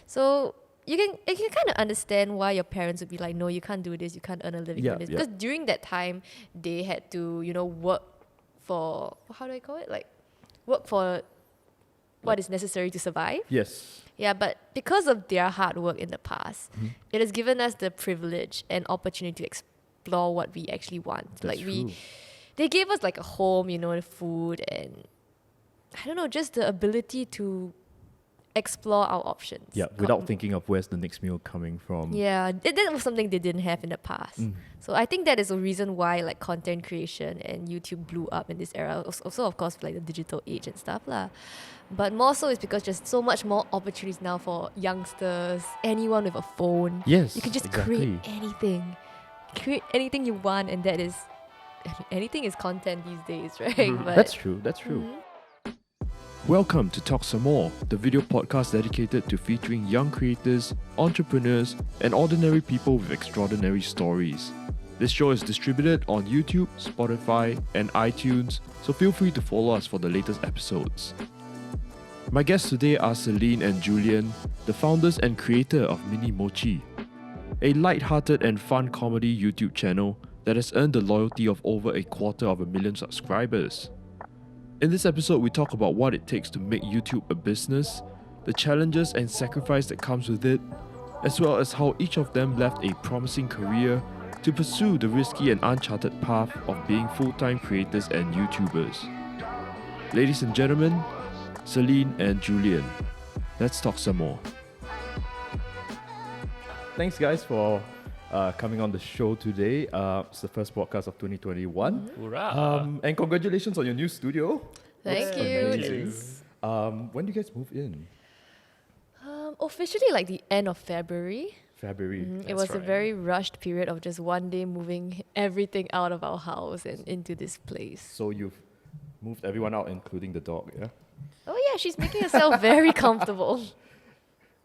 So you can kind of understand why your parents would be like, no, you can't do this, you can't earn a living from this. Because during that time, they had to, work for, how do I call it? Like, work for what is necessary to survive. Yes. Yeah, but because of their hard work in the past, it has given us the privilege and opportunity to explore what we actually want. That's true. They gave us like a home, the food, and I don't know, just the ability to explore our options. Yeah, without thinking of where's the next meal coming from. Yeah, that was something they didn't have in the past. So I think that is a reason why like content creation and YouTube blew up in this era. Also, of course, like the digital age and stuff lah. But more so is because there's so much more opportunities now for youngsters, anyone with a phone. Yes, you can just exactly. create anything you want, and that is anything is content these days, right? But That's true. Welcome to Talk Some More, the video podcast dedicated to featuring young creators, entrepreneurs, and ordinary people with extraordinary stories. This show is distributed on YouTube, Spotify, and iTunes, so feel free to follow us for the latest episodes. My guests today are Celine and Julian, the founders and creator of MiniMoochi, a light-hearted and fun comedy YouTube channel that has earned the loyalty of over 250,000 subscribers. In this episode, we talk about what it takes to make YouTube a business, the challenges and sacrifice that comes with it, as well as how each of them left a promising career to pursue the risky and uncharted path of being full-time creators and YouTubers. Ladies and gentlemen, Celine and Julian, let's talk some more. Thanks guys for coming on the show today. It's the first podcast of 2021. Hurrah! And congratulations on your new studio. Thank Looks you. amazing. When do you guys move in? Officially like the end of February. February. It was a very rushed period of just one day moving everything out of our house and into this place. So you've moved everyone out, including the dog, yeah? Oh yeah, she's making herself very comfortable.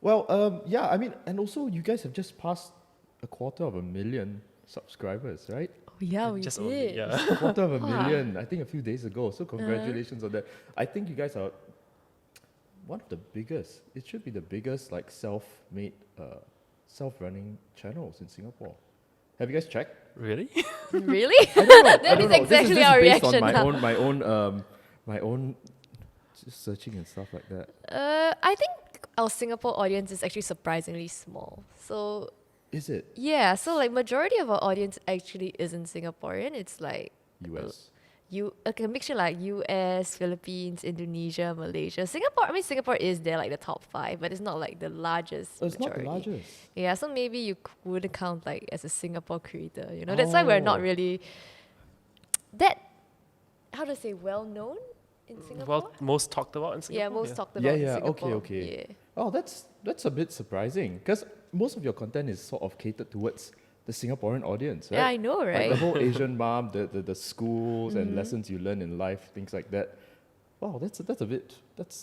Well, yeah, I mean, and also you guys have just passed 250,000 subscribers, right? Oh yeah, we Just did. only, yeah. 250,000, I think a few days ago. So congratulations on that. I think you guys are one of the biggest. It should be the biggest like self-made, self-running channels in Singapore. Have you guys checked? Really? Really? I don't know. That is exactly this our is based reaction on now. my own just searching and stuff like that. I think our Singapore audience is actually surprisingly small. So Is it yeah, so like majority of our audience actually isn't Singaporean. It's like US? a mixture like US, Philippines, Indonesia, Malaysia. Singapore is there like the top 5, but it's not like the largest. Oh, it's majority. not the largest. Yeah, so maybe you wouldn't count like as a Singapore creator. That's why we're not Oh. really that. How to say well known in Singapore? Well, most talked about in Singapore. Yeah, most talked about Yeah, in yeah, Singapore. okay. Yeah. Oh, that's a bit surprising because most of your content is sort of catered towards the Singaporean audience, right? Yeah, I know, Like right? the whole Asian mom, the schools and lessons you learn in life, things like that. Wow, that's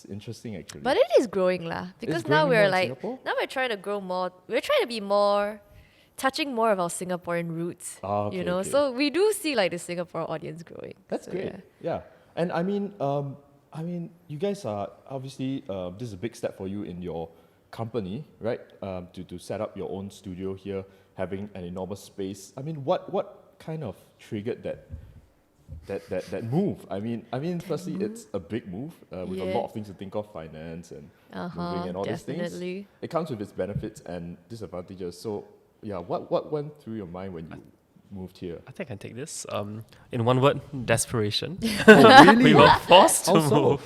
interesting actually. But it is growing lah. Because It's now growing we're more in like Singapore? now we're trying to grow more. We're trying to be more touching more of our Singaporean roots. Okay, okay. So we do see like the Singapore audience growing. That's So, great. yeah. Yeah. And I mean, you guys are obviously this is a big step for you in your company, right? To set up your own studio here, having an enormous space. I mean, what kind of triggered that move? I mean, firstly, it's a big move with a Yeah. lot of things to think of, finance and moving and all these Definitely. things. It comes with its benefits and disadvantages. So, yeah, what went through your mind when you moved here? I think I can take this. In one word, desperation. Oh, really? We were forced to How so? move.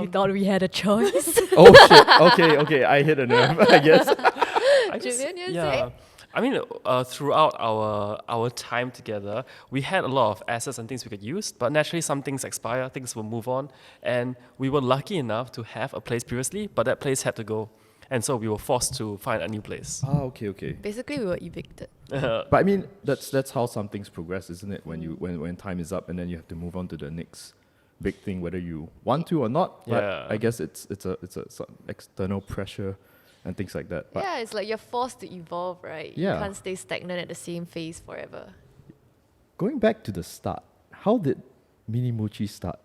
You thought we had a choice? Oh shit! Okay, I hit a nerve, I guess. I guess- Julian, you yeah. say? I mean, throughout our time together, we had a lot of assets and things we could use, but naturally some things expire, things will move on, and we were lucky enough to have a place previously, but that place had to go, and so we were forced to find a new place. Ah, okay. Basically, we were evicted. But I mean, that's how some things progress, isn't it? When time is up, and then you have to move on to the next big thing, whether you want to or not. But Yeah. I guess it's a sort of external pressure and things like that. But Yeah, it's like you're forced to evolve, right? Yeah. You can't stay stagnant at the same phase forever. going back to the start, how did MiniMoochi start?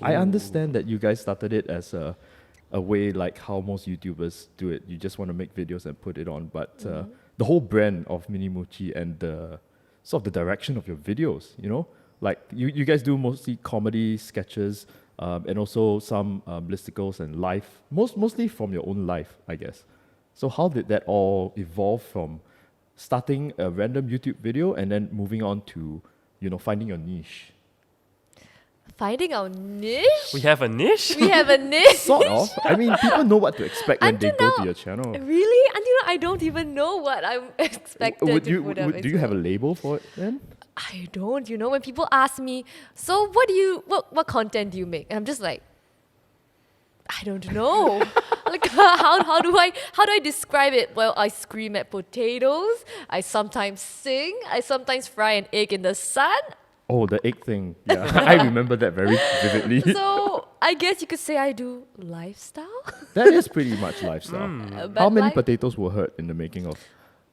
I understand that you guys started it as a a way like how most YouTubers do it. You just want to make videos and put it on. But the whole brand of MiniMoochi and the sort of the direction of your videos, you know, like you guys do mostly comedy sketches and also some listicles and life, mostly from your own life, I guess. So how did that all evolve from starting a random YouTube video and then moving on to, you know, finding your niche? Finding our niche? We have a niche? We have a niche? Sort of. I mean, people know what to expect when they Until go to now- your channel. Really? Until now, I don't even know what I'm expected Would to you, put up. do you have a label for it then? I don't. You know, when people ask me, so what content do you make? And I'm just like, I don't know. Like how do I describe it? Well, I scream at potatoes. I sometimes sing. I sometimes fry an egg in the sun. Oh, the egg thing. Yeah, I remember that very vividly. So I guess you could say I do lifestyle. That is pretty much lifestyle. But How many like- potatoes were hurt in the making of?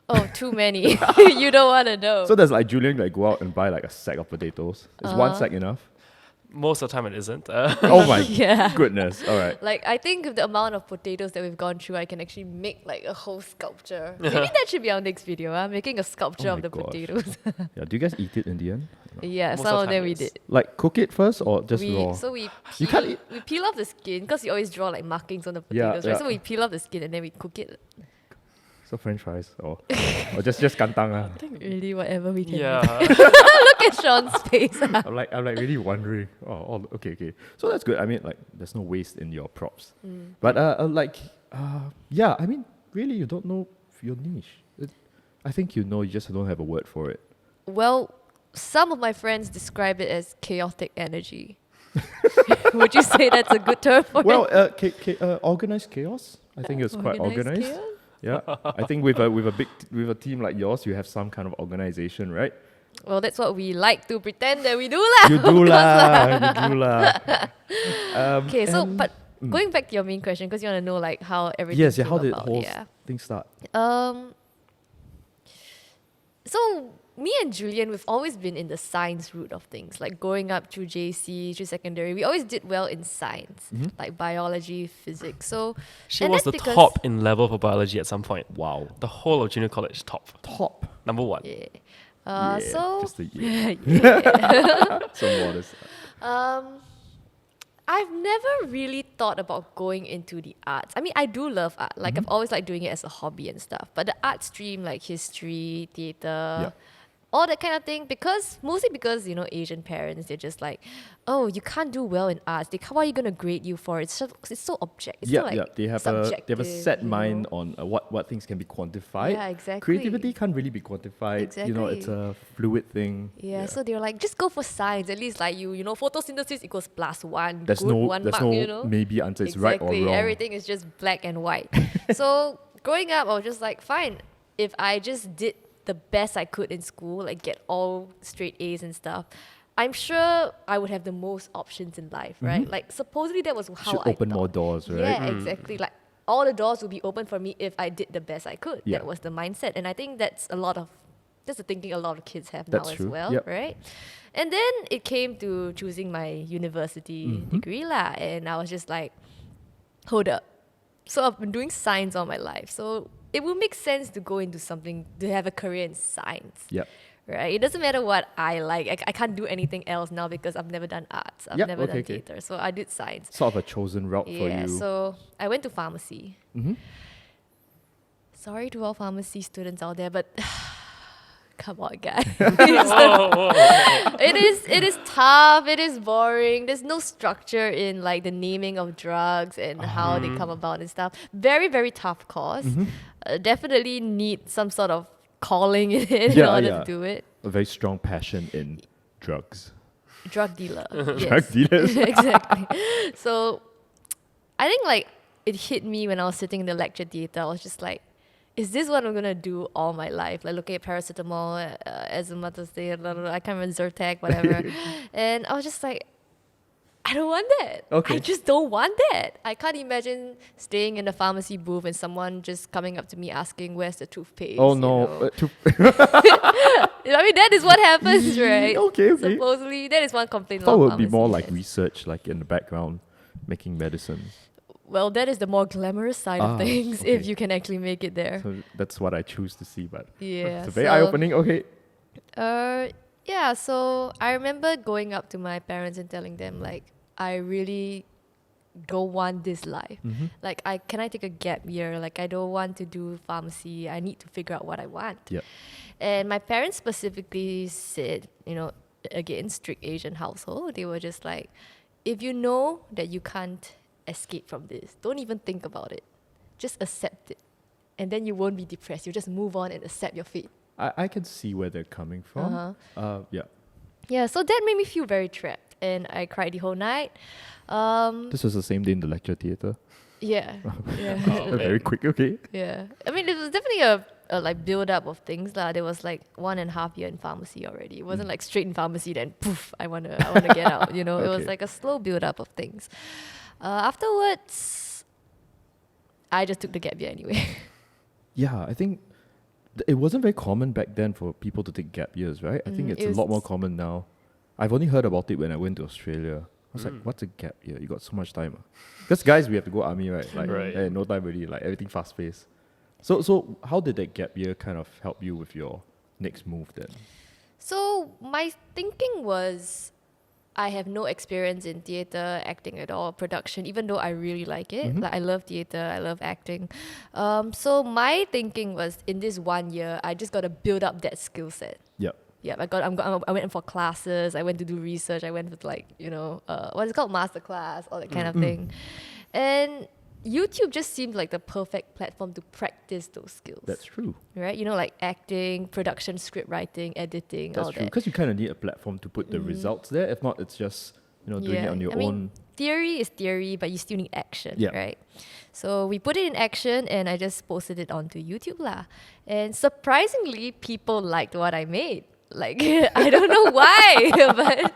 Oh, too many. You don't want to know. So does like Julian like go out and buy like a sack of potatoes? Is one sack enough? Most of the time it isn't. Oh my Yeah. goodness! All right. Like, I think with the amount of potatoes that we've gone through, I can actually make like a whole sculpture. Maybe that should be our next video, making a sculpture Oh of my the gosh. potatoes. Yeah. Do you guys eat it in the end? Yeah, Most some of of the them time we yes. did. Like cook it first or just raw? So we You can't eat- we peel off the skin because you always draw like markings on the Yeah, potatoes, right? yeah. So we peel off the skin and then we cook it. So French fries or just kantang ah. Really, whatever we can. yeah. Look at Sean's face. I'm like really wondering. Okay. So that's good. I mean, like, there's no waste in your props. But yeah. I mean, really, you don't know your niche. I think you know. You just don't have a word for it. Well, some of my friends describe it as chaotic energy. Would you say that's a good term for Well, it? organized chaos. I think it's quite organized. chaos? Yeah. I think with a team like yours, you have some kind of organization, right? Well, that's what we like to pretend that we do lah. You do lah. You do lah. Okay, so and- but going back to your main question, because you want to know like how everything yes, yeah. came How did the about, whole yeah. thing start? So me and Julian, we've always been in the science route of things. Like growing up through JC, through secondary, we always did well in science, like biology, physics. So She and was that's the because- top in level for biology at some point. Wow. The whole of junior college, top. Top. Number one. Yeah. Yeah, So just a yeah. Some waters. I've never really thought about going into the arts. I mean, I do love art. Like I've always liked doing it as a hobby and stuff. But the art stream, like history, theatre, all that kind of thing, mostly because, you know, Asian parents, they're just like, oh, you can't do well in arts. How are you going to grade you for it? It's so object. It's so, like, They have a subjective, set you mind know? on what things can be quantified. Yeah, exactly. Creativity can't really be quantified. You know, it's a fluid thing. Yeah, so they're like, just go for science. At least like you know, photosynthesis equals +1. There's good, no one there's mark, no you know? maybe answer. It's right or Exactly. wrong. Everything is just black and white. So growing up, I was just like, fine. If I just did the best I could in school, like get all straight A's and stuff, I'm sure I would have the most options in life, right? Like supposedly that was how Should I open thought. more doors, right? Yeah, exactly. Like all the doors would be open for me if I did the best I could. Yeah. That was the mindset, and I think that's the thinking a lot of kids have That's now true. as well, Yep. right? And then it came to choosing my university degree lah, and I was just like, hold up. So I've been doing science all my life, so it would make sense to go into something, to have a career in science, Yep. right? It doesn't matter what I like. I can't do anything else now because I've never done arts. I've Yep, never okay, done okay. theatre, so I did science. Sort of a chosen route for Yeah, you. so I went to pharmacy. Mhm. Sorry to all pharmacy students out there, but come on, guys. It is tough. It is boring. There's no structure in like the naming of drugs and how they come about and stuff. Very, very tough course. Definitely need some sort of calling in it in Yeah, order yeah. to do it. A very strong passion in drugs. Drug dealer. Drug Yes. dealers. Exactly. So I think like it hit me when I was sitting in the lecture theatre. I was just like, is this what I'm gonna do all my life? Like looking at paracetamol, azomatostate, I can't remember, Zyrtec, whatever. And I was just like, I don't want that. Okay. I just don't want that. I can't imagine staying in the pharmacy booth and someone just coming up to me asking, where's the toothpaste? Oh you no. know? I mean, that is what happens, right? Okay. Supposedly, that is one complaint. I thought a it lot would be of more pharmacy like has. research, like in the background, making medicine. Well, that is the more glamorous side of things if okay. you can actually make it there. So that's what I choose to see, but Yeah. it's very eye-opening. Okay. Yeah, so I remember going up to my parents and telling them like I really don't want this life. Mm-hmm. Like can I take a gap year? Like I don't want to do pharmacy. I need to figure out what I want. Yep. And my parents specifically said, again, strict Asian household, they were just like, if you know that you can't escape from this, don't even think about it. Just accept it. And then you won't be depressed. You just move on and accept your fate. I can see where they're coming from. Yeah. Yeah, so that made me feel very trapped. And I cried the whole night. This was the same day in the lecture theatre. Yeah. Very quick, okay. Yeah. I mean, it was definitely a like build up of things lah. There was like 1.5 year in pharmacy already. It wasn't like straight in pharmacy then poof, I wanna get out. It was Okay. like a slow build up of things. Afterwards, I just took the gap year anyway. Yeah, I think it wasn't very common back then for people to take gap years, right? I think it's it a lot more was- common now. I've only heard about it when I went to Australia. I was like, Mm. what's a gap year? You got so much time. Because guys, we have to go army, right? Like, Right. no time really, like everything fast paced. So how did that gap year kind of help you with your next move then? So my thinking was, I have no experience in theatre, acting at all, production, even though I really like it. Mhm. Like I love theatre, I love acting. So my thinking was, in this 1 year, I just got to build up that skill set. Yep. Yeah, I went for classes. I went to do research. I went with what is it called, masterclass, all that kind of thing. And YouTube just seemed like the perfect platform to practice those skills. That's true. right. Like acting, production, script writing, editing, That's all true. that. Because you kind of need a platform to put the results there. If not, it's just doing it on your I mean, own. theory is theory, but you still need action, Yeah. right? So we put it in action, and I just posted it onto YouTube lah. And surprisingly, people liked what I made. Like I don't know why, but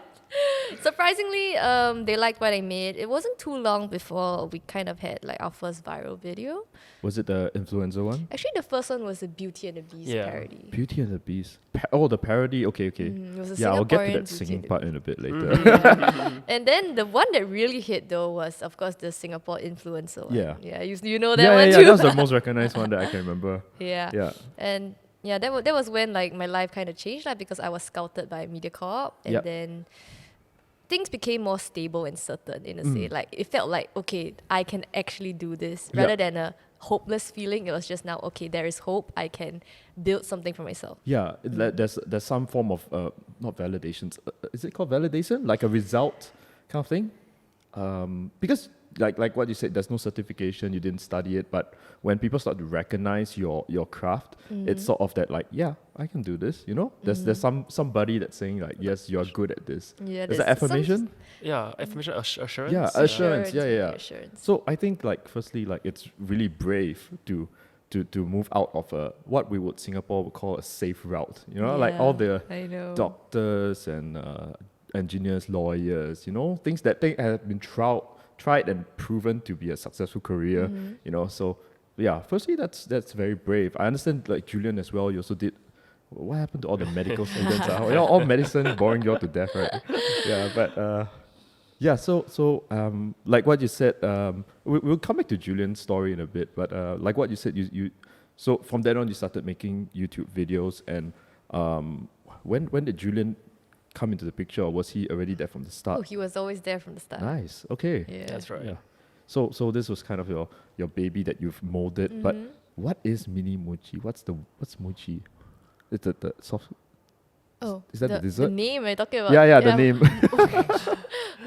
surprisingly, they liked what I made. It wasn't too long before we kind of had like our first viral video. Was it the influencer one? Actually, the first one was the Beauty and the Beast Yeah. parody. Beauty and the Beast. The parody. Okay. It was a Yeah, I'll get to Singaporean that Beauty singing and the part in a bit later. And then the one that really hit though was, of course, the Singapore influencer one. Yeah. Yeah, you know that yeah, one yeah, too. that was the most recognized one that I can remember. Yeah. Yeah. And yeah, that was when like my life kind of changed, like, because I was scouted by MediaCorp, and Yep. then things became more stable and certain in a Mm. say. Like it felt like, okay, I can actually do this, Yep. rather than a hopeless feeling. It was just now, okay, there is hope. I can build something for myself. Yeah, there's some form of not validations. Is it called validation? Like a result kind of thing? Because like what you said, there's no certification. You didn't study it, but when people start to recognize your craft, it's sort of that like, yeah, I can do this. There's somebody that's saying like, yes, you're good at this. Yeah, Is that affirmation? Yeah, affirmation assurance. Yeah, assurance. Yeah. Assurance. So I think like firstly, like it's really brave to move out of what we would Singapore would call a safe route. Like all the I know. doctors and engineers, lawyers, things that they have been tried and proven to be a successful career. So yeah, firstly that's very brave. I understand like Julian as well. You also did. What happened to all the medical students? All medicine boring you all to death, right? Yeah, but. Yeah, so like what you said, we'll come back to Julian's story in a bit, but like what you said, you so from then on you started making YouTube videos, and when did Julian come into the picture, or was he already there from the Oh, start? he was always there from the start. Nice, okay. Yeah. That's right. Yeah. So this was kind of your baby that you've molded, but what is MiniMoochi? What's Mochi? It's the soft. Oh, Is that the dessert? The name I'm talking about. Yeah, the name.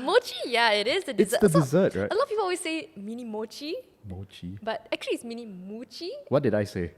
Mochi, yeah, it is the It's dessert. the So, dessert, right? a lot of people always say mini mochi, Mochi. but actually it's mini moochi. What did I say?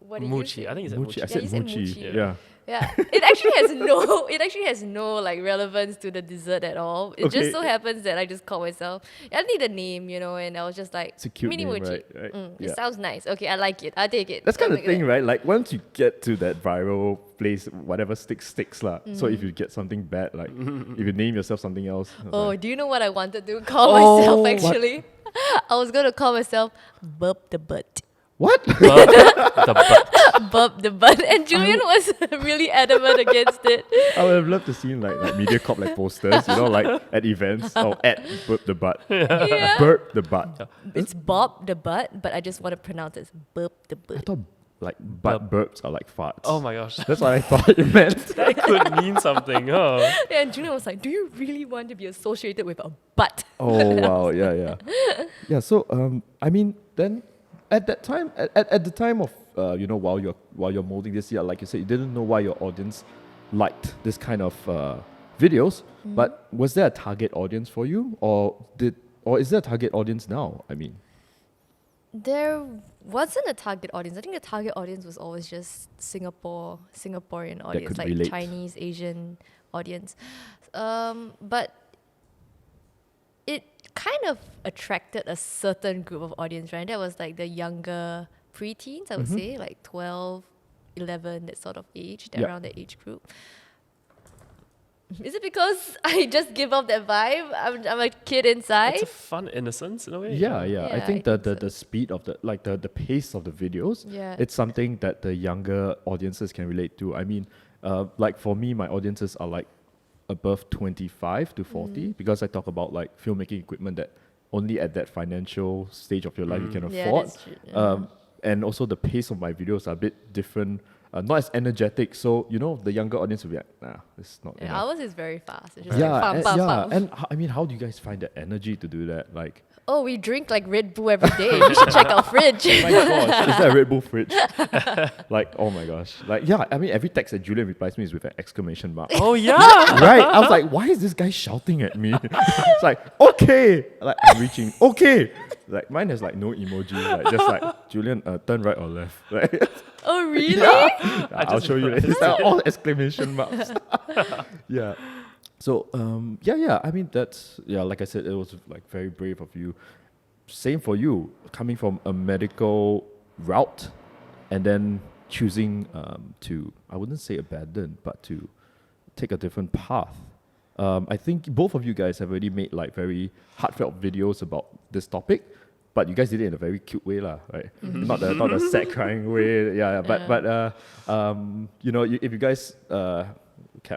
What did Moochi. you say? I think it's a Moochi. I moochi. said you said Moochi. Moochi. Yeah. Yeah, it actually has no like relevance to the dessert at all. It Okay. just so happens that I just called myself. I need a name, and I was just like, It's a cute mini name, mochi. right? It sounds nice. Okay, I like it. I'll take it. That's kind I'll of make thing, it. right? Like once you get to that viral place, whatever sticks lah. So if you get something bad, like if you name yourself something else. Oh, do you know what I wanted to call Oh, myself what? actually? I was gonna call myself Burp the Butt. What? The butt. Burp the butt. And Julian was really adamant against it. I would have loved to see like MediaCorp like posters, like at events or at burp the butt. Yeah. Burp the butt. It's Bob the butt, but I just want to pronounce it as burp the I butt. thought like butt burps are like farts. Oh my gosh. That's what I thought it meant. That could mean something, huh? Yeah, and Julian was like, do you really want to be associated with a butt? Oh wow, yeah. Yeah, so I mean then at that time at the time of while you're molding this, yeah, like you said, you didn't know why your audience liked this kind of videos, but was there a target audience for you, or is there a target audience now? I mean, There wasn't a target audience. I think the target audience was always just Singaporean audience, could like relate. Chinese, Asian audience. But it kind of attracted a certain group of audience, right? That was like the younger preteens, I would say, like 12, 11, that sort of age, Yeah. around that age group. Is it because I just give off that vibe? I'm a kid inside. It's a fun innocence in a way. yeah. I Yeah, think I the think so. speed of the pace of the videos, Yeah. it's something that the younger audiences can relate to. I mean, like for me, my audiences are like above 25 to 40 because I talk about like filmmaking equipment that only at that financial stage of your life you can Yeah, afford. that's true. Yeah. And also the pace of my videos are a bit different, not as energetic. So the younger audience will be like, nah, it's not Yeah, enough. ours is very fast. It's just Yeah, like, bam, and, bam, yeah, bam. and I mean, how do you guys find the energy to do that? Like, Oh, we drink like Red Bull every day. You should check our fridge. my gosh, is that a Red Bull fridge? Like, oh my gosh, like, yeah. I mean, every text that Julian replies me is with an exclamation mark. Oh yeah. Right? I was like, why is this guy shouting at me? It's like, okay, like I'm reaching, okay. Like mine has like no emoji, like just like Julian, turn right or left. Like, Oh, really? yeah. I'll show you later. It's like all exclamation marks. Yeah. So yeah. I mean like I said, it was like very brave of you. Same for you, coming from a medical route, and then choosing to, I wouldn't say abandon, but to take a different path. I think both of you guys have already made like very heartfelt videos about this topic, but you guys did it in a very cute way, lah, right? Not the sad crying way, yeah. But if you guys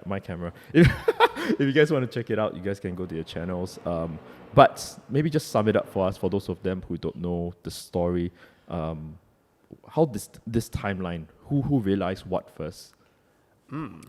my camera, if you guys want to check it out, you guys can go to your channels. But maybe just sum it up for us, for those of them who don't know the story. How this timeline? Who realized what first?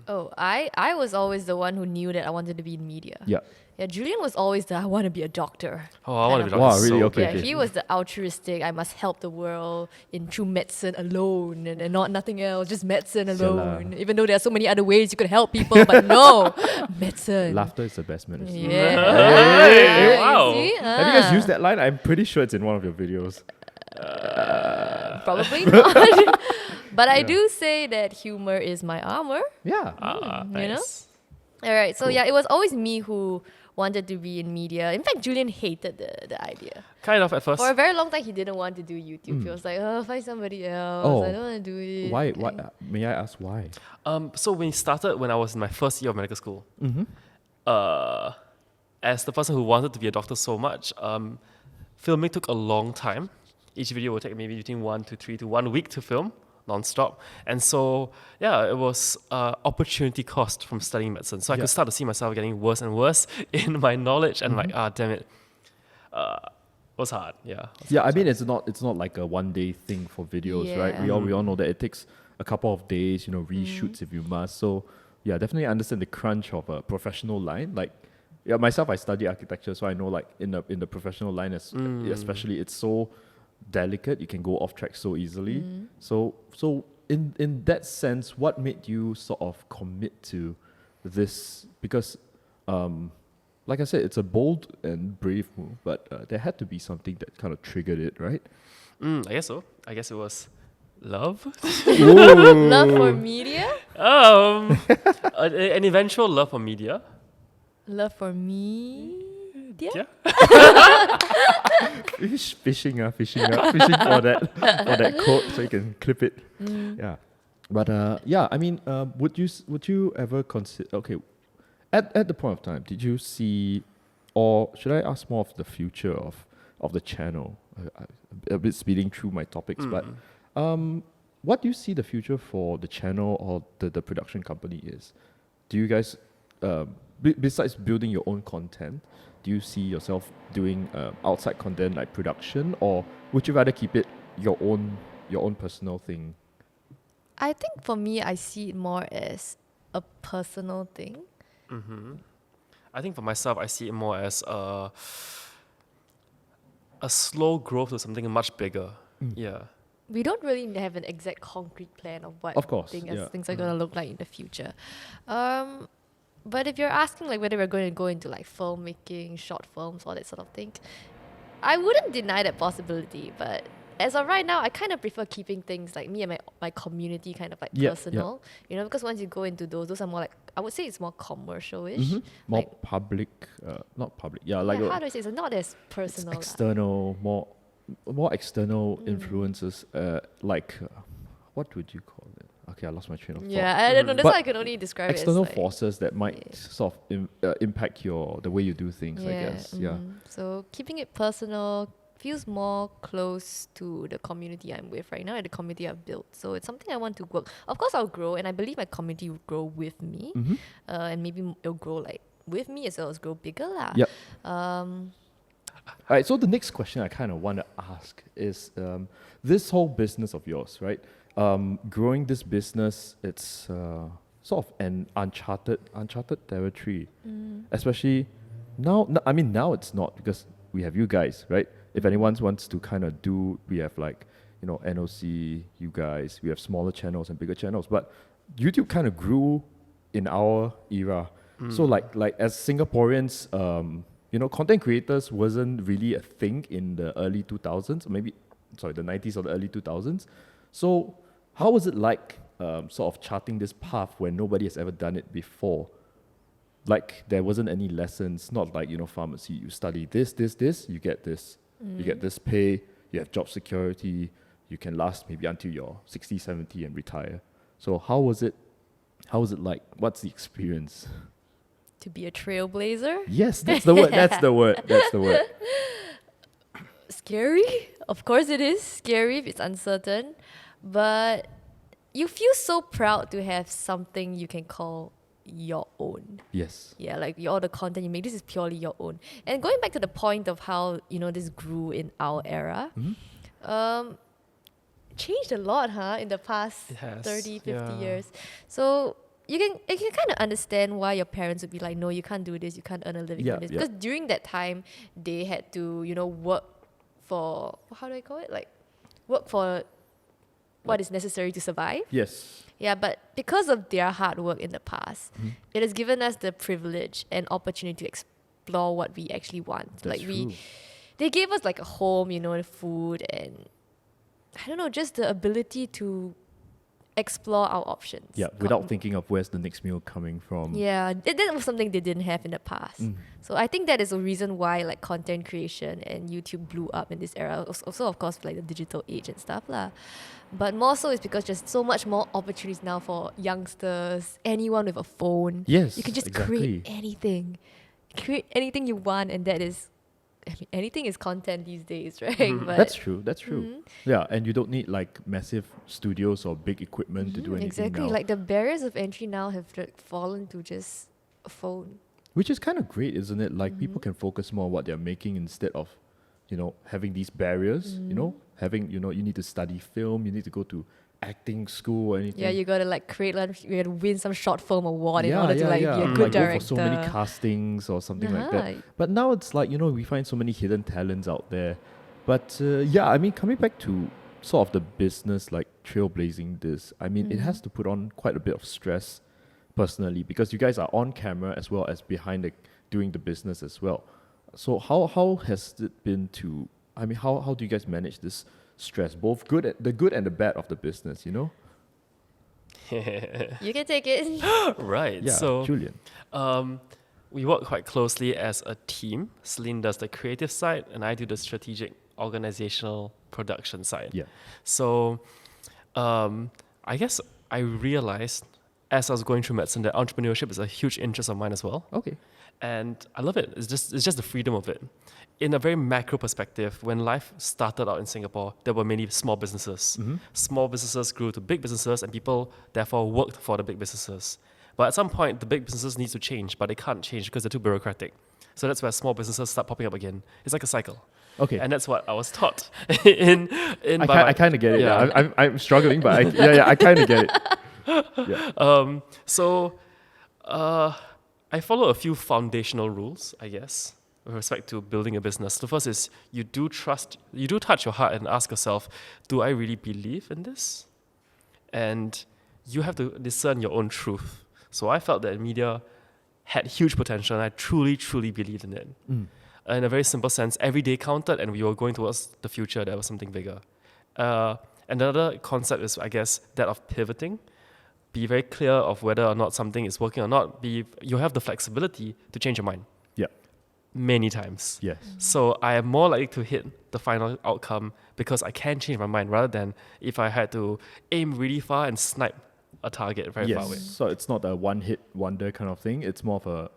Oh, I was always the one who knew that I wanted to be in media. Yeah. Yeah, Julian was always the I want to be a doctor. Oh, I want to be kind doctor. Wow, really? So Okay, Yeah, okay. he was the altruistic. I must help the world through medicine alone and not nothing else, just medicine alone. Even though there are so many other ways you could help people, but no, medicine. Laughter is the best medicine. Yeah. Hey, You wow. see? Have you guys used that line? I'm pretty sure it's in one of your videos. Probably not. But I Yeah. do say that humor is my armor. Yeah. You know? Nice. All right. So Cool. yeah, it was always me who wanted to be in media. In fact, Julian hated the idea. Kind of at first. For a very long time, he didn't want to do YouTube. He was like, oh, find somebody else. Oh. I don't want to do it. Why? May I ask why? So when it started, when I was in my first year of medical school, as the person who wanted to be a doctor so much, filming took a long time. Each video would take maybe between 1 to 3 to 1 week to film, non-stop. And so, yeah, it was opportunity cost from studying medicine. So I Yeah. could start to see myself getting worse and worse in my knowledge, and like, damn it, it was hard. Yeah. Yeah, I mean it's not like a one day thing for videos, right? Yeah. We all know that it takes a couple of days, reshoots if you must. So yeah, definitely understand the crunch of a professional line. Like yeah, myself I study architecture, so I know like in the professional line especially it's so delicate, you can go off track so easily. So in that sense, what made you sort of commit to this? Because like I said, it's a bold and brave move, but there had to be something that kind of triggered it, right? I guess so. I guess it was love. Love for media? An eventual love for media. Love for me? Yeah. Fishing for that quote so you can clip it. Yeah, but yeah, I mean, would you ever consider? Okay, at the point of time, did you see, or should I ask more of the future of the channel? a bit speeding through my topics, but what do you see the future for the channel or the production company is? Do you guys, besides building your own content, do you see yourself doing outside content like production, or would you rather keep it your own personal thing? I think for me, I see it more as a personal thing. I think for myself, I see it more as a slow growth to something much bigger. Yeah. We don't really have an exact concrete plan of what Of course, things are going to look like in the future. But if you're asking like whether we're going to go into like filmmaking, short films, all that sort of thing, I wouldn't deny that possibility. But as of right now, I kind of prefer keeping things like me and my community kind of like personal. You know, because once you go into those are more like, I would say it's more commercial-ish. More like, public, not public. Yeah, yeah, like how do I say? It's not as personal. external, more external influences. What would you call it? Okay, I lost my train of thought. Yeah, I don't know. That's But why I can only describe external it as like, forces that might sort of impact the way you do things. I guess. Yeah. So keeping it personal feels more close to the community I'm with right now and the community I've built. So it's something I want to work. Of course, I'll grow, and I believe my community will grow with me, and maybe it'll grow like with me as well as grow bigger lah. Yep. All right. So the next question I kind of want to ask is this whole business of yours, right? Growing this business, it's sort of an uncharted territory, especially now. I mean, now it's not, because we have you guys, right? If anyone wants to kind of do, we have like, NOC, you guys, we have smaller channels and bigger channels, but YouTube kind of grew in our era. So like as Singaporeans, content creators wasn't really a thing in the early 2000s, the 90s or the early 2000s. So how was it like sort of charting this path when nobody has ever done it before? Like there wasn't any lessons, not like, pharmacy, you study this, you get this. You get this pay, you have job security, you can last maybe until you're 60, 70 and retire. So how was it like? What's the experience? To be a trailblazer? Yes, that's the word. That's the word. Scary? Of course it is scary if it's uncertain. But you feel so proud to have something you can call your own. Yes. Yeah, like all the content you make, this is purely your own. And going back to the point of how, this grew in our era, changed a lot, in the past 30, 50 years. So you can kind of understand why your parents would be like, no, you can't do this, you can't earn a living from this. Because during that time, they had to, work for, how do I call it? Like, work for what is necessary to survive. Yes. Yeah, but because of their hard work in the past, it has given us the privilege and opportunity to explore what we actually want. That's true. They gave us like a home, food, and I don't know, just the ability to explore our options. Yeah, without thinking of where's the next meal coming from. Yeah, that was something they didn't have in the past. So I think that is a reason why like content creation and YouTube blew up in this era. Also, of course, like the digital age and stuff lah. But more so is because just so much more opportunities now for youngsters, anyone with a phone. Yes, you can just exactly. create anything you want, and that is, anything is content these days, right? But that's true. Yeah, and you don't need like massive studios or big equipment to do anything exactly. now. Like the barriers of entry now have fallen to just a phone. Which is kind of great, isn't it? Like people can focus more on what they're making instead of, having these barriers. Having, you need to study film, you need to go to acting school or anything. Yeah, you gotta like create like, you gotta win some short film award in order to like be a good like director. Go for so many castings or something like that. But now it's like, we find so many hidden talents out there. But coming back to sort of the business, like trailblazing this, it has to put on quite a bit of stress personally, because you guys are on camera as well as behind doing the business as well. So how has it been to, how do you guys manage this stress, both the good and the bad of the business, You can take it. Right. Yeah, so Julian. We work quite closely as a team. Celine does the creative side, and I do the strategic organizational production side. Yeah. So I guess I realized as I was going through medicine that entrepreneurship is a huge interest of mine as well. Okay. And I love it. It's just the freedom of it. In a very macro perspective, when life started out in Singapore, there were many small businesses. Small businesses grew to big businesses, and people therefore worked for the big businesses. But at some point, the big businesses need to change, but they can't change because they're too bureaucratic. So that's where small businesses start popping up again. It's like a cycle. Okay. And that's what I was taught in I kind of get it. Yeah. Yeah. I'm struggling, but I kind of get it. Yeah. So I follow a few foundational rules, I guess, with respect to building a business. The first is you do touch your heart and ask yourself, do I really believe in this? And you have to discern your own truth. So I felt that media had huge potential, and I truly, truly believed in it. In a very simple sense, every day counted, and we were going towards the future. There was something bigger. Another concept is, I guess, that of pivoting. Be very clear of whether or not something is working or not. You have the flexibility to change your mind. Yeah. Many times. Yes. So I am more likely to hit the final outcome because I can change my mind rather than if I had to aim really far and snipe a target very far away. So it's not a one-hit wonder kind of thing. It's more of a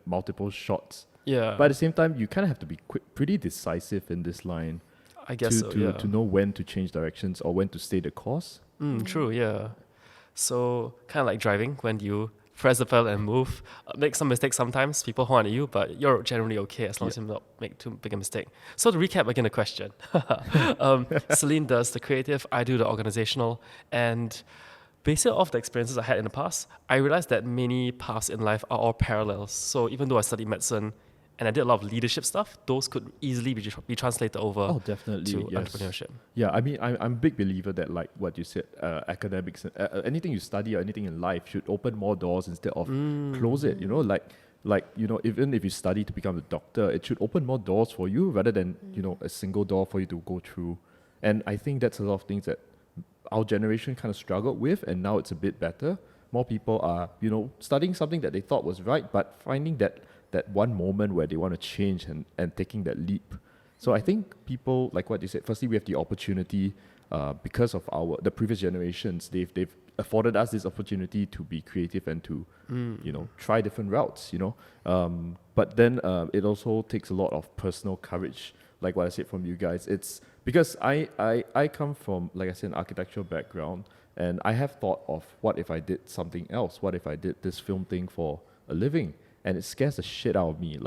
multiple shots. Yeah. But at the same time, you kind of have to be pretty decisive in this line. I guess to know when to change directions or when to stay the course. True, yeah. So kind of like driving, when you press the pedal and move, make some mistakes sometimes, people horn at you, but you're generally okay as long as you don't make too big a mistake. So to recap again the question, Celine does the creative, I do the organizational, and based off the experiences I had in the past, I realized that many paths in life are all parallels. So even though I studied medicine and I did a lot of leadership stuff, those could easily be translated over definitely, to yes. entrepreneurship. Yeah, I mean, I'm a big believer that, like what you said, academics, anything you study or anything in life should open more doors instead of close it. You know, like even if you study to become a doctor, it should open more doors for you rather than a single door for you to go through. And I think that's a lot of things that our generation kind of struggled with, and now it's a bit better. More people are studying something that they thought was right, but finding that one moment where they want to change and taking that leap. So I think people, like what you said, firstly, we have the opportunity because of the previous generations, they've afforded us this opportunity to be creative and to, try different routes, But then it also takes a lot of personal courage, like what I said from you guys. It's because I come from, like I said, an architectural background, and I have thought of what if I did something else? What if I did this film thing for a living? And it scares the shit out of me.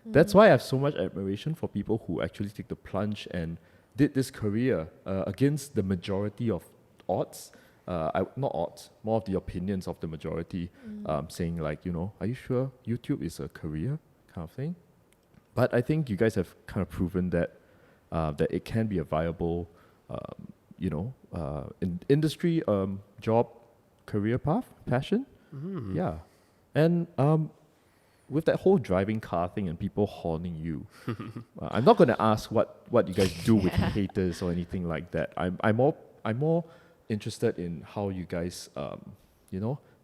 That's why I have so much admiration for people who actually take the plunge and did this career against the majority of odds. Not odds, more of the opinions of the majority, saying are you sure YouTube is a career kind of thing? But I think you guys have kind of proven that it can be a viable, industry, job, career path, passion. Yeah. And with that whole driving car thing and people horning you, I'm not going to ask what you guys do with haters or anything like that. I'm more interested in how you guys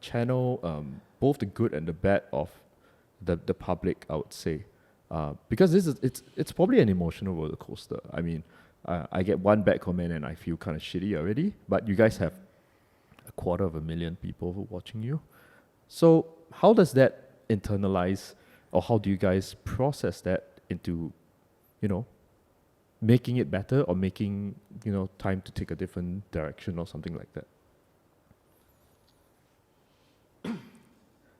channel both the good and the bad of the public, I would say, because it's probably an emotional roller coaster. I mean, I get one bad comment and I feel kind of shitty already, but you guys have 250,000 people watching you. So how does that internalize, or how do you guys process that into making it better, or making time to take a different direction or something like that?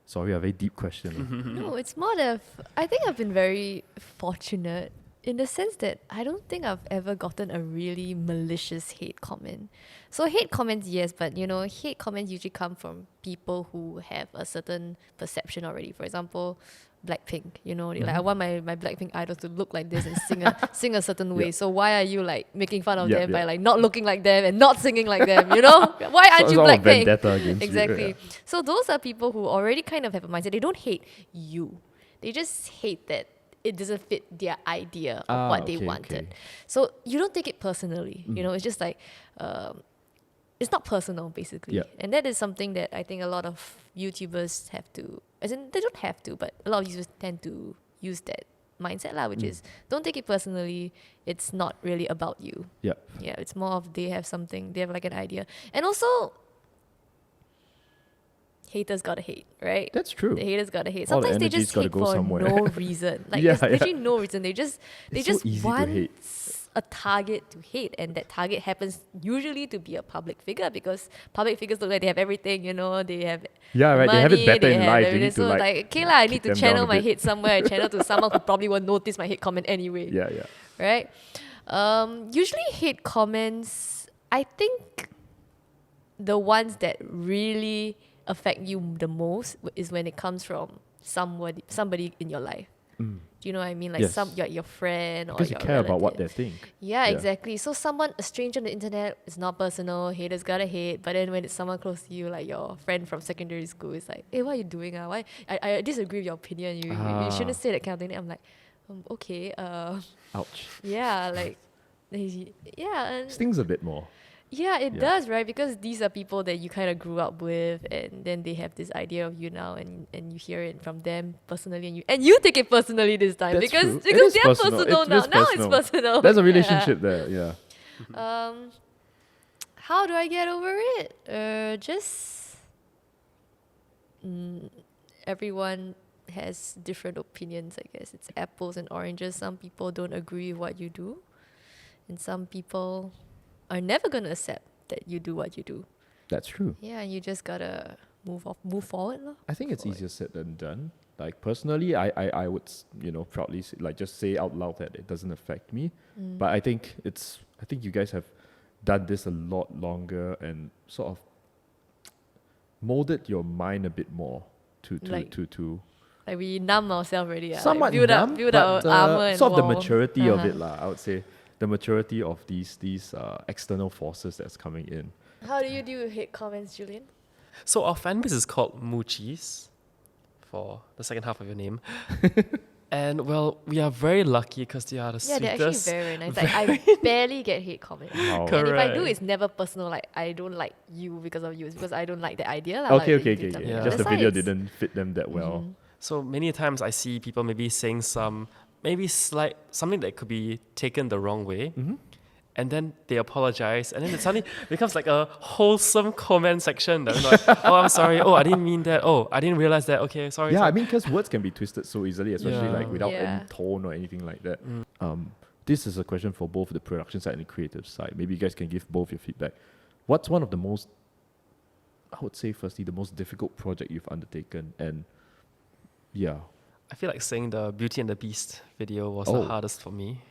Sorry, a very deep question. No, it's more of, I think I've been very fortunate in the sense that I don't think I've ever gotten a really malicious hate comment. So hate comments, yes, but hate comments usually come from people who have a certain perception already. For example, Blackpink, like, I want my Blackpink idol to look like this and sing a certain way. So why are you making fun of them by not looking like them and not singing like them? Why aren't you Blackpink? Vendetta against exactly. You, yeah. So those are people who already kind of have a mindset. They don't hate you. They just hate that it doesn't fit their idea of what they wanted. Okay. So you don't take it personally. It's just like, it's not personal, basically. Yeah. And that is something that I think a lot of YouTubers have to, as in they don't have to, but a lot of YouTubers tend to use that mindset, which is don't take it personally. It's not really about you. Yeah. Yeah, it's more of they have an idea. And also, haters gotta hate, right? That's true. The haters gotta hate. All the Sometimes they energy's just gotta hate go for somewhere. no reason. Like Yeah, there's yeah. literally no reason. They just It's so easy to want hate. a target to hate, and that target happens usually to be a public figure, because public figures look like they have everything, you know, they have Yeah, right. They have it money, better they in have life. They everything. need to So like okay lah, I kick need to them down channel a my bit. hate somewhere. I channel to someone who probably won't notice my hate comment anyway. Yeah, yeah. Right? Usually hate comments, I think the ones that really affect you the most is when it comes from somebody in your life. Mm. Do you know what I mean? Like Yes. your friend Because or you your care about what relative. they think. Yeah, Yeah. exactly. So a stranger on the internet, it's not personal. Haters gotta hate. But then when it's someone close to you, like your friend from secondary school, it's like, hey, what are you doing? Why? I disagree with your opinion. You Ah. shouldn't say that kind of thing. I'm like, okay. Ouch. Yeah, like, yeah, and Stings a bit more. yeah, it Yeah. does, right? Because these are people that you kind of grew up with, and then they have this idea of you now, and you hear it from them personally, and you take it personally this time. That's because true. It because is they're personal. personal It now. is Now it's personal. personal. There's a Yeah. relationship there, yeah. How do I get over it? Everyone has different opinions, I guess. It's apples and oranges. Some people don't agree with what you do, and some people are never gonna accept that you do what you do. That's true. Yeah, and you just gotta move forward, lor. I think it's Forward. easier said than done. Like personally, I would proudly say, like just say out loud that it doesn't affect me. But I think you guys have done this a lot longer and sort of molded your mind a bit more to Like we numb ourselves already. somewhat like numb, build our but, armor and sort of the wall. maturity of Uh-huh. it, I would say the maturity of these external forces that's coming in. How do you deal with hate comments, Julian? So our fan base is called Moochies, for the second half of your name. And well, we are very lucky because they are the Yeah, they're actually sweetest. very nice. Like I barely get hate comments. Wow. And if I do, Correct. it's never personal. Like I don't like you because of you. It's because I don't like the idea. lah, Okay, like, okay, you did okay. something. Yeah. Just the That's why video it's- didn't fit them that well. So many times I see people maybe saying something that could be taken the wrong way. And then they apologize, and then it suddenly becomes like a wholesome comment section. That's like, oh, I'm sorry. Oh, I didn't mean that. Oh, I didn't realize that. Okay, sorry. Yeah, sorry. I mean, because words can be twisted so easily, especially Yeah. like without Yeah. any tone or anything like that. This is a question for both the production side and the creative side. Maybe you guys can give both your feedback. What's one of the most, I would say, firstly, the most difficult project you've undertaken? And yeah, I feel like saying the Beauty and the Beast video was Oh. the hardest for me.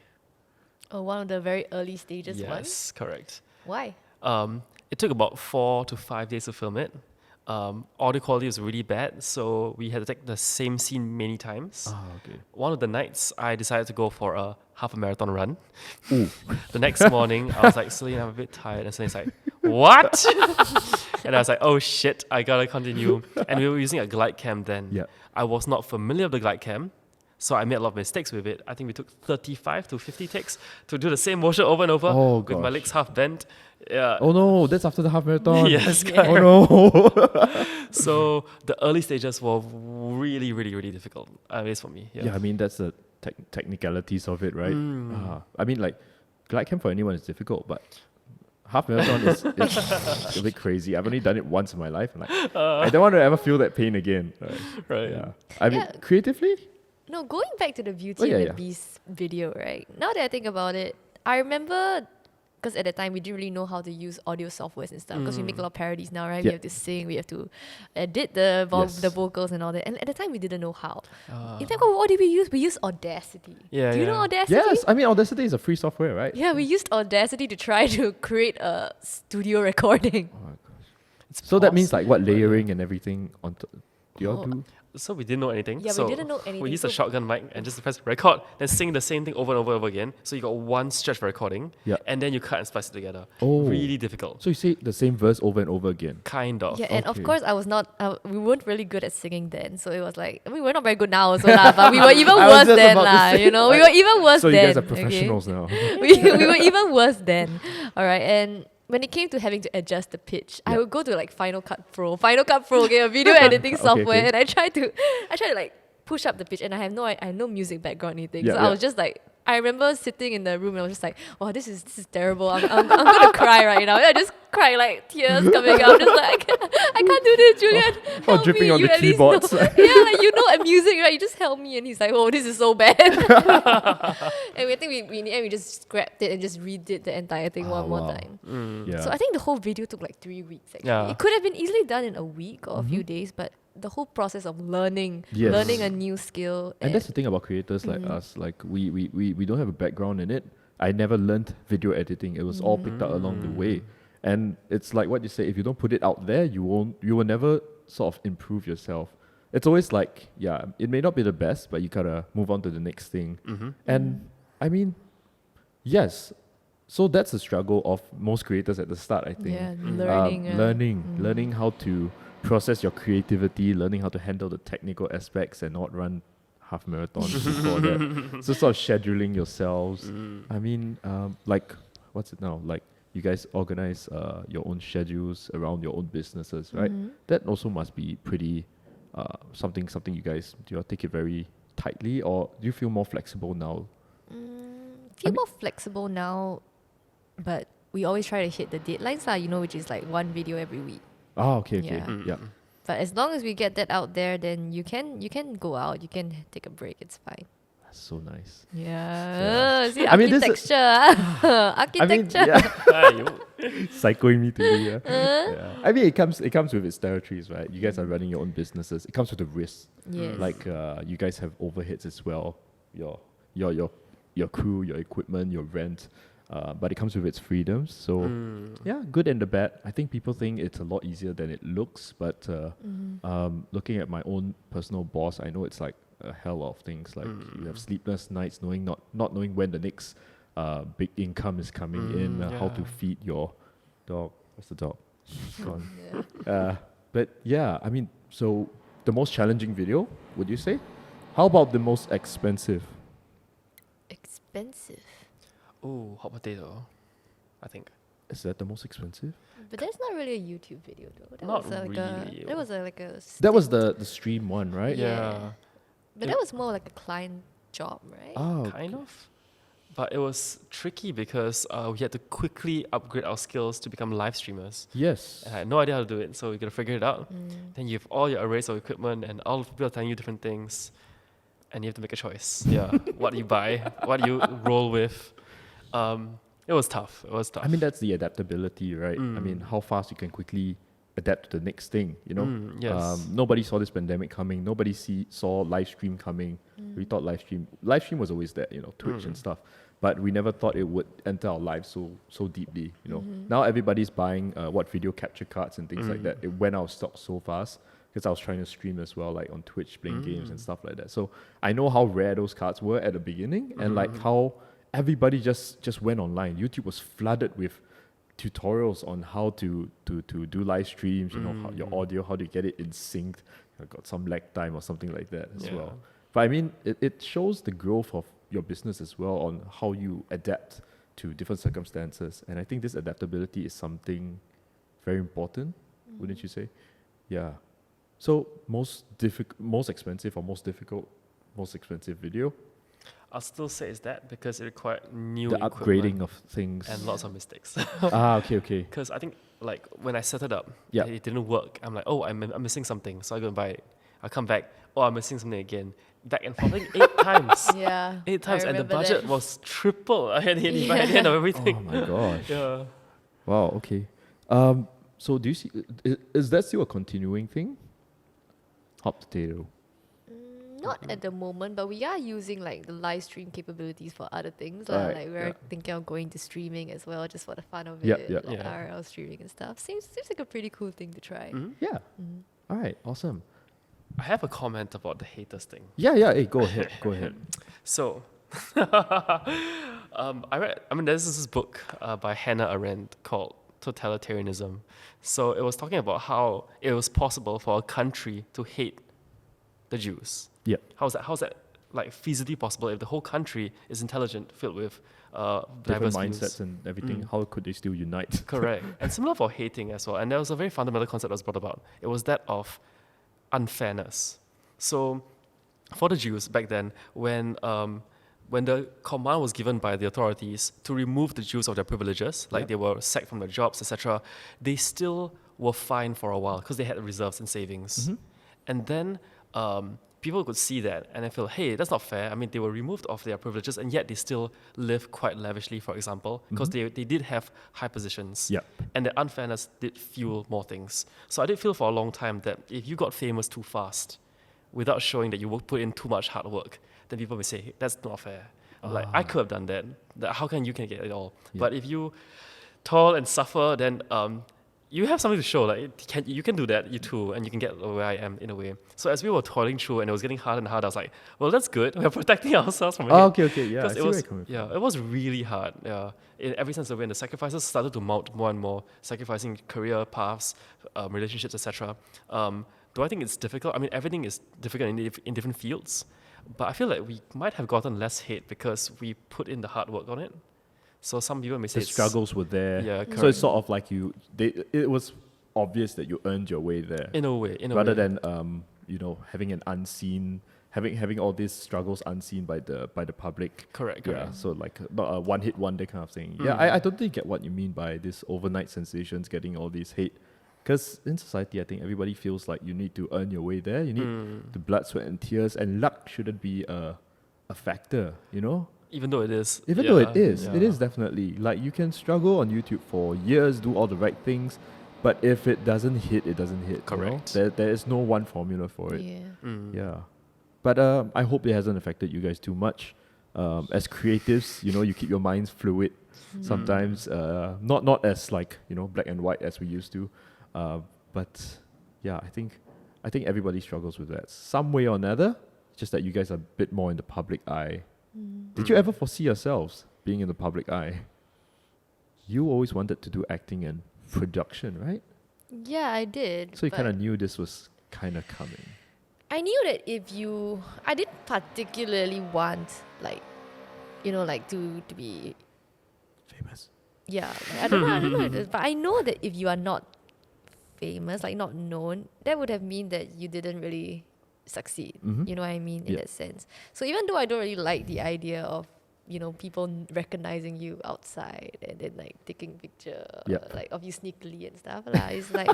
Oh, one of the very early stages. Yes, correct. Why? It took about 4 to 5 days to film it. Audio quality was really bad, so we had to take the same scene many times. okay. One of the nights, I decided to go for a half a marathon run. Ooh. The next morning, I was like, Celine, I'm a bit tired. And Celine's like, what? And I was like, oh shit, I gotta continue. And we were using a glide cam then. Yeah. I was not familiar with the glide cam, so I made a lot of mistakes with it. I think we took 35 to 50 takes to do the same motion over and over Oh, with my gosh. legs half bent. Yeah. Oh no, that's after the half marathon. Yes, Yeah. Oh no. So the early stages were really, really, really difficult. At least for me. Yeah, I mean, that's the technicalities of it, right? I mean, like, glide cam for anyone is difficult, but half marathon is a bit crazy. I've only done it once in my life, and like, I don't want to ever feel that pain again. Right. Yeah. I mean, Yeah. creatively, No, going back to the Beauty Oh, yeah, and the yeah. Beast video, right? Now that I think about it, I remember because at the time we didn't really know how to use audio softwares and stuff because we make a lot of parodies now, right? Yeah. We have to sing, we have to edit the Yes. the vocals and all that. And at the time we didn't know how. In fact, what did we use? We used Audacity. Yeah, Do you know yeah. Audacity? yes. I mean, Audacity is a free software, right? Yeah, we used Audacity to try to create a studio recording. Oh my gosh. It's So that means possible. like what layering and everything on top. Do y'all Oh, do? So we didn't know anything. Yeah, we so didn't know anything, We used a so- shotgun mic and just press record, then sing the same thing over and over again. So you got one stretch for recording, Yeah. and then you cut and splice it together. Oh. Really difficult. So you say the same verse over and over again. Kind of. Yeah, and of Okay. course I was not. We weren't really good at singing then, so it was like I mean we're not very good now also lah, but we were even I was worse just then about to lah. say, You know, we were even worse So then. you guys are okay? professionals now. we were even worse then. All right, and when it came to having to adjust the pitch, I Yeah. would go to like Final Cut Pro, okay, a video editing software, okay. and I tried to like push up the pitch, and I have no music background or anything, Yeah, so yeah. I was just like I remember sitting in the room and I was just like, oh, this is terrible. I'm gonna cry right now. And I just cry like tears coming out. Just like I can't do this, Julian. Help dripping me. on You the at least keyboards. know. Yeah, like you know music, right? You just help me. And he's like, oh, this is so bad. And I think we in the end we just scrapped it and just redid the entire thing one more wow. time. Yeah. So I think the whole video took like 3 weeks actually. Yeah. It could have been easily done in a week or a few days, but the whole process of learning Yes. learning a new skill. And that's the thing about creators like us. Like we don't have a background in it. I never learned video editing. It was all picked up along the way. And it's like what you say, if you don't put it out there, you will never sort of improve yourself. It's always like, yeah, it may not be the best, but you gotta move on to the next thing. And I mean, yes. So that's the struggle of most creators at the start, I think. Yeah, learning. Learning how to process your creativity, learning how to handle the technical aspects and not run half marathons before that. So sort of scheduling yourselves. I mean, like, what's it now? Like, you guys organize your own schedules around your own businesses, right? That also must be pretty something you guys, do you all take it very tightly, or do you feel more flexible now? Feel more flexible now, but we always try to hit the deadlines, which is like one video every week. Ah, okay. Yeah. Yeah. But as long as we get that out there, then you can go out, you can take a break. It's fine. That's so nice. Yeah. See, I mean, this is- architecture. Architecture. Psychoing me today. Yeah. I mean, it comes with its territories, right? You guys are running your own businesses. It comes with the risks. Yes. Like you guys have overheads as well. Your crew, your equipment, your rent. But it comes with its freedoms. So yeah, good and the bad. I think people think it's a lot easier than it looks. But looking at my own personal boss, I know it's like a hell of things. Like you have sleepless nights, not knowing when the next big income is coming in. How to feed your dog. What's the dog? Gone. But yeah, I mean, so the most challenging video, would you say? How about the most expensive? Expensive. Oh, hot potato. I think. Is that the most expensive? But that's not really a YouTube video though. That Not was like really. that was like a That was stick. the stream one, right? Yeah. But that was more like a client job, right? Oh, Kind of. But it was tricky because we had to quickly upgrade our skills to become live streamers. yes. And I had no idea how to do it, so we got to figure it out. Then you have all your arrays of equipment and all of people are telling you different things. And you have to make a choice. Yeah. What do you buy? What do you roll with? It was tough. I mean, that's the adaptability, right? I mean, how fast you can quickly adapt to the next thing, you know? Yes. Nobody saw this pandemic coming. Nobody saw live stream coming. We thought live stream was always there, you know, Twitch and stuff. But we never thought it would enter our lives so deeply, you know? Now everybody's buying video capture cards and things like that. It went out of stock so fast because I was trying to stream as well, like on Twitch, playing games and stuff like that. So I know how rare those cards were at the beginning and like how everybody just went online. YouTube was flooded with tutorials on how to do live streams, you know, how your audio, how to get it in sync. Got some lag time or something like that as well. But I mean, it shows the growth of your business as well on how you adapt to different circumstances. And I think this adaptability is something very important, wouldn't you say? Yeah. So most expensive or most expensive video? I'll still say it's that because it required new The equipment upgrading of things. and lots of mistakes. Okay. Because I think like when I set it up, Yeah. it didn't work. I'm like, oh, I'm missing something, so I go and buy it. I come back, oh, I'm missing something again. Back and forth, I think 8 times. Yeah. 8 times, I and the remember budget that. was triple by the end of everything. Oh my gosh. Yeah. Wow, okay. So do you see, is that still a continuing thing? Hot potato. Not at the moment, but we are using like the live stream capabilities for other things. Right, Like we're yeah. thinking of going to streaming as well, just for the fun of Yeah, it. yeah. Like Yeah. RL streaming and stuff. Seems like a pretty cool thing to try. Yeah. All right, awesome. I have a comment about the haters thing. Yeah, hey, go ahead. So, there's this book by Hannah Arendt called Totalitarianism. So it was talking about how it was possible for a country to hate the Jews. Yeah. How's that like feasibly possible if the whole country is intelligent, filled with Different diverse mindsets views? and everything. How could they still unite? Correct. And similar for hating as well. And there was a very fundamental concept that was brought about. It was that of unfairness. So for the Jews back then, when when the command was given by the authorities to remove the Jews of their privileges, like they were sacked from their jobs, etc., they still were fine for a while because they had reserves and savings. And then people could see that and they feel, hey, that's not fair. I mean, they were removed of their privileges and yet they still live quite lavishly, for example, because they did have high positions. Yep. And the unfairness did fuel more things. So I did feel for a long time that if you got famous too fast, without showing that you would put in too much hard work, then people may say, hey, that's not fair. Like, I could have done that. How can you can get it all? Yeah. But if you toil and suffer, then you have something to show. Like, you can do that, you too, and you can get where I am in a way. So as we were toiling through and it was getting harder and harder, I was like, well, that's good. We're protecting ourselves from it. Oh, okay, yeah. I 'Cause see it where was, you're coming from. it was really hard. Yeah, in every sense of it. And the sacrifices started to mount more and more, sacrificing career paths, relationships, etc. Do I think it's difficult? I mean, everything is difficult in different fields, but I feel like we might have gotten less hate because we put in the hard work on it. So some people may say The struggles were there. Yeah, So correct. it's sort of like it was obvious that you earned your way there. In a way, rather than having an unseen, having all these struggles unseen by the public. Correct. Yeah, so like not a one-hit wonder kind of thing. Yeah, I totally get what you mean by this overnight sensations getting all this hate. Because in society, I think everybody feels like you need to earn your way there. You need the blood, sweat, and tears, and luck shouldn't be a factor, you know? Even though it is. Even though it is definitely. Like, you can struggle on YouTube for years, do all the right things, but if it doesn't hit, it doesn't hit. Correct. You know? There is no one formula for it. Yeah. Yeah. But I hope it hasn't affected you guys too much. As creatives, you keep your minds fluid. Sometimes, not as like, black and white as we used to. But yeah, I think everybody struggles with that some way or another. Just that you guys are a bit more in the public eye. Did you ever foresee yourselves being in the public eye? You always wanted to do acting and production, right? Yeah, I did. So you but kind of knew this was kind of coming. I knew that I didn't particularly want to be, Famous. yeah, like, I don't know how it is, but I know that if you are not famous, like not known, that would have mean that you didn't really succeed. Mhm. You know what I mean? In Yeah. that sense. So even though I don't really like the idea of, people recognizing you outside and then like taking picture like of you sneakily and stuff, it's like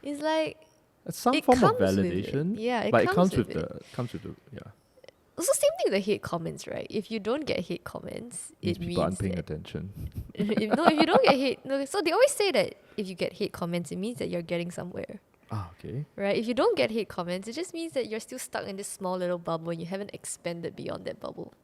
it's like Some it form of comes with it. validation. Yeah, it but it comes comes with with the yeah. also same thing with the hate comments, right? If you don't get hate comments, Means it people aren't means paying that attention. if you don't get hate, no, so they always say that if you get hate comments, it means that you're getting somewhere, Ah, okay. right? If you don't get hate comments, it just means that you're still stuck in this small little bubble and you haven't expanded beyond that bubble.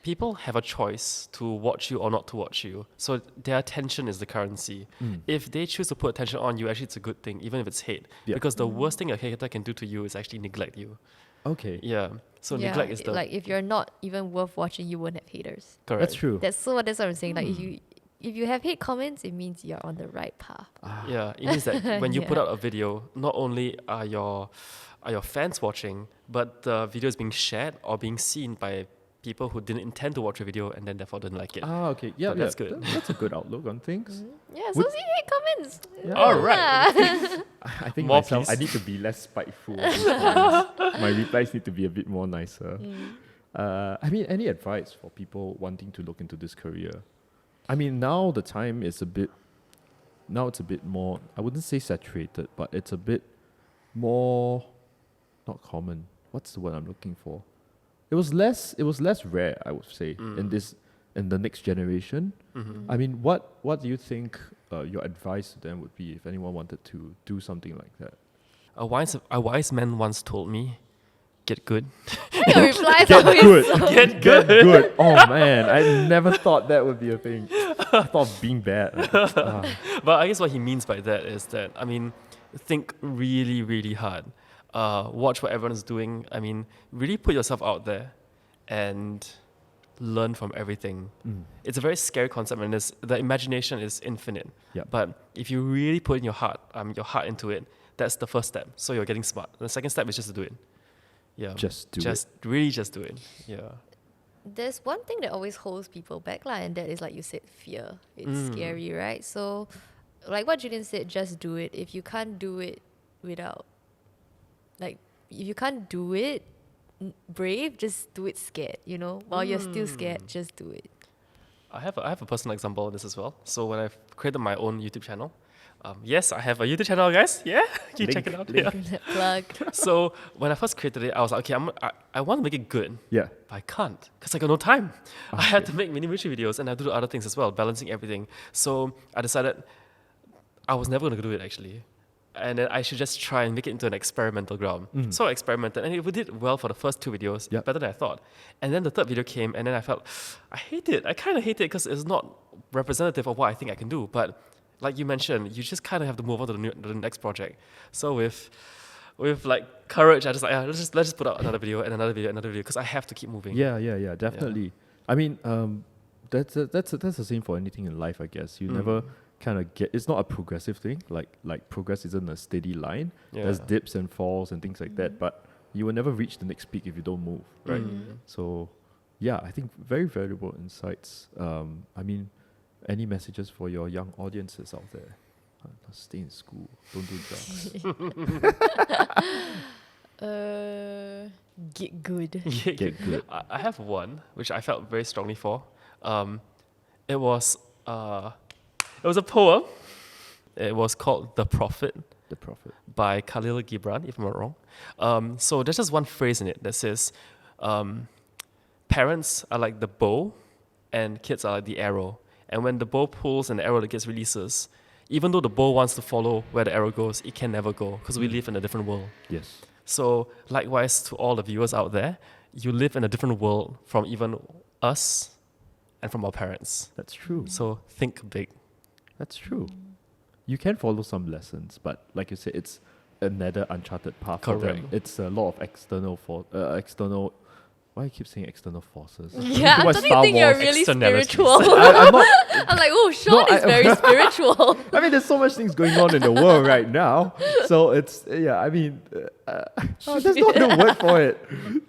People have a choice to watch you or not to watch you. So their attention is the currency. If they choose to put attention on you, actually it's a good thing, even if it's hate. Yeah. Because the worst thing a hater can do to you is actually neglect you. Okay. Yeah. So neglect is the like if you're not even worth watching, you won't have haters. correct. That's true. That's what I'm saying. Like if you have hate comments, it means you're on the right path. Yeah, it means that when you put Yeah. out a video, not only are your fans watching, but the video is being shared or being seen by people who didn't intend to watch a video and then therefore didn't like it. Ah, okay. Yeah, But that's good. That's a good outlook on things. Yeah, so see hate comments. Yeah. All right. I think More, myself, I please. need to be less spiteful. My replies need to be a bit more nicer. I mean, any advice for people wanting to look into this career? I mean, now the time is it's a bit more, I wouldn't say saturated, but it's a bit more, not common. What's the word I'm looking for? It was less rare, I would say, in the next generation. I mean, what do you think your advice to them would be if anyone wanted to do something like that? A wise man once told me, get good. Your replies Get always good. so- Get good. Oh man, I never thought that would be a thing. I thought of being bad. But I guess what he means by that is that, I mean, think really, really hard. Watch what everyone is doing. I mean, really put yourself out there and learn from everything. It's a very scary concept, and the imagination is infinite. Yep. But if you really put in your heart into it, that's the first step. So you're getting smart. The second step is just to do it. Yeah. Just do Really just do it. Yeah. There's one thing that always holds people back, and that is, like you said, fear. It's scary, right? So, like what Julian said, just do it. If you can't do it without, like, if you can't do it brave, just do it scared, you know? While you're still scared, just do it. I have a personal example of this as well. So when I created my own YouTube channel, yes, I have a YouTube channel, guys. Yeah, you check it out. Yeah. Plug. So when I first created it, I was like, okay, I want to make it good, Yeah. but I can't because I got no time. I had to make MiniMoochi videos and I do other things as well, balancing everything. So I decided I was never going to do it actually. And then I should just try and make it into an experimental ground. So I experimented, and we did well for the first 2 videos, Yep. better than I thought. And then the 3rd video came, and then I felt, I hate it. I kind of hate it because it's not representative of what I think I can do. But like you mentioned, you just kind of have to move on to the next project. So with like courage, I just like, let's just put out another video and another video and another video because I have to keep moving. Yeah, definitely. I mean, that's the same for anything in life, I guess. You never kind of get. It's not a progressive thing. Like progress isn't a steady line. Yeah. There's dips and falls and things like that. But you will never reach the next peak if you don't move, right? So, yeah, I think very valuable insights. I mean, any messages for your young audiences out there? Stay in school. Don't do drugs. Get good. Get good. I have one which I felt very strongly for. It was a poem. It was called "The Prophet" The Prophet. by Khalil Gibran, if I'm not wrong. So there's just one phrase in it that says, "Parents are like the bow, and kids are like the arrow. And when the bow pulls and the arrow gets releases, even though the bow wants to follow where the arrow goes, it can never go because we live in a different world." Yes. So likewise to all the viewers out there, you live in a different world from even us and from our parents. That's true. So think big. That's true. You can follow some lessons, but like you said, it's another uncharted path for them. Correct. It's a lot of external. Why I keep saying external forces? Yeah, I'm Too much starting to Star think you're Wars. really Externalities. spiritual. I'm not. I'm like, oh, Shawn is very spiritual. I mean, there's so much things going on in the world right now. So it's I mean, there's not a word for it.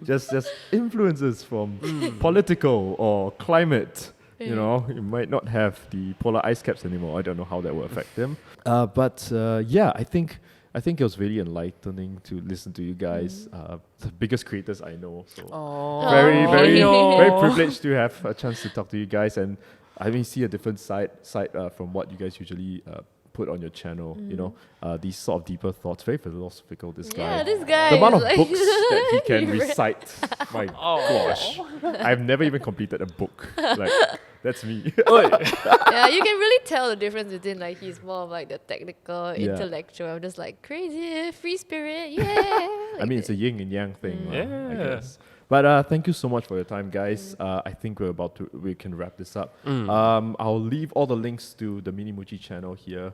Just influences from political or climate. You know, you might not have the polar ice caps anymore. I don't know how that will affect them. But yeah, I think it was really enlightening to listen to you guys, the biggest creators I know. So very privileged to have a chance to talk to you guys, and I mean see a different side from what you guys usually put on your channel. You know, these sort of deeper thoughts, very philosophical. This guy. Yeah, this guy. The amount of is like books that he can he read- recite, my gosh. I've never even completed a book. Like, that's me. Yeah, you can really tell the difference between like he's more of like the technical, Yeah. intellectual. I'm just like crazy, free spirit, yeah. I mean, it's a yin and yang thing, I Yeah. guess. But thank you so much for your time, guys. I think we can wrap this up. I'll leave all the links to the MiniMoochi channel here.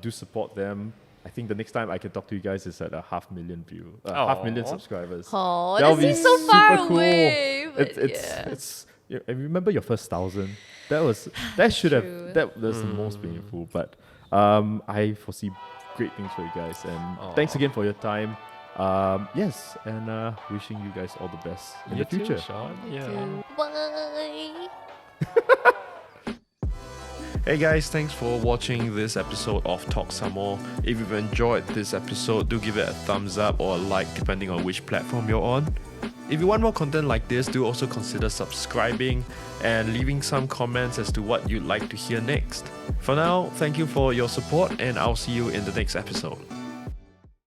Do support them. I think the next time I can talk to you guys is at 500,000 subscribers. Oh, That'll that be seems so far super cool. away. But It's I remember your first 1,000. That should have True. that was the most painful. But I foresee great things for you guys, and thanks again for your time. Yes, and wishing you guys all the best in You the future. too, Shawn. Me Yeah. too. Bye. Hey guys, thanks for watching this episode of Talk Some More. If you've enjoyed this episode, do give it a thumbs up or a like depending on which platform you're on. If you want more content like this, do also consider subscribing and leaving some comments as to what you'd like to hear next. For now, thank you for your support and I'll see you in the next episode.